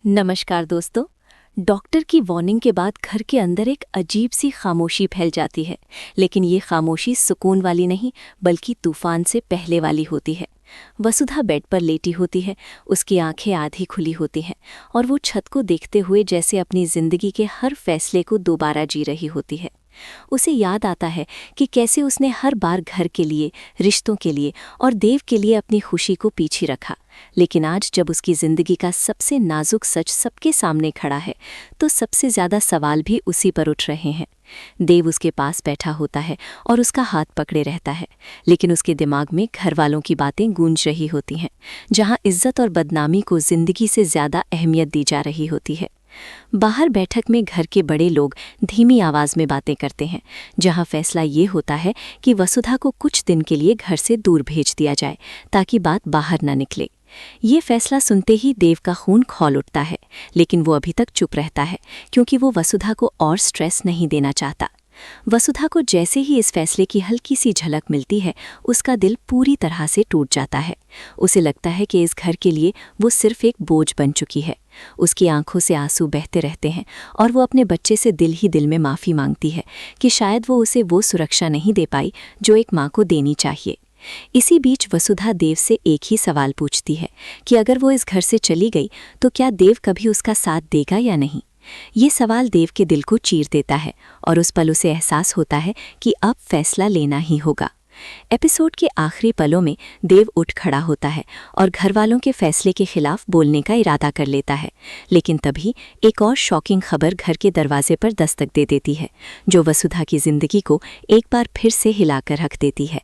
नमस्कार दोस्तों। डॉक्टर की वार्निंग के बाद घर के अंदर एक अजीब सी खामोशी फैल जाती है, लेकिन ये खामोशी सुकून वाली नहीं बल्कि तूफान से पहले वाली होती है। वसुधा बेड पर लेटी होती है, उसकी आंखें आधी खुली होती हैं और वो छत को देखते हुए जैसे अपनी जिंदगी के हर फैसले को दोबारा जी रही होती है। उसे याद आता है कि कैसे उसने हर बार घर के लिए, रिश्तों के लिए और देव के लिए अपनी खुशी को पीछे रखा, लेकिन आज जब उसकी जिंदगी का सबसे नाजुक सच सबके सामने खड़ा है तो सबसे ज्यादा सवाल भी उसी पर उठ रहे हैं। देव उसके पास बैठा होता है और उसका हाथ पकड़े रहता है, लेकिन उसके दिमाग में घर वालों की बातें गूंज रही होती हैं, जहां इज्जत और बदनामी को जिंदगी से ज्यादा अहमियत दी जा रही होती है। बाहर बैठक में घर के बड़े लोग धीमी आवाज में बातें करते हैं, जहां फैसला ये होता है कि वसुधा को कुछ दिन के लिए घर से दूर भेज दिया जाए ताकि बात बाहर न निकले। ये फैसला सुनते ही देव का खून खौल उठता है, लेकिन वो अभी तक चुप रहता है क्योंकि वो वसुधा को और स्ट्रेस नहीं देना चाहता। वसुधा को जैसे ही इस फैसले की हल्की सी झलक मिलती है, उसका दिल पूरी तरह से टूट जाता है। उसे लगता है कि इस घर के लिए वो सिर्फ एक बोझ बन चुकी है। उसकी आंखों से आंसू बहते रहते हैं और वो अपने बच्चे से दिल ही दिल में माफ़ी मांगती है कि शायद वो उसे वो सुरक्षा नहीं दे पाई जो एक माँ को देनी चाहिए। इसी बीच वसुधा देव से एक ही सवाल पूछती है कि अगर वो इस घर से चली गई तो क्या देव कभी उसका साथ देगा या नहीं। ये सवाल देव के दिल को चीर देता है और उस पल उसे एहसास होता है कि अब फैसला लेना ही होगा। एपिसोड के आखिरी पलों में देव उठ खड़ा होता है और घर वालों के फैसले के खिलाफ बोलने का इरादा कर लेता है, लेकिन तभी एक और शॉकिंग खबर घर के दरवाजे पर दस्तक दे देती है, जो वसुधा की जिंदगी को एक बार फिर से हिलाकर रख देती है।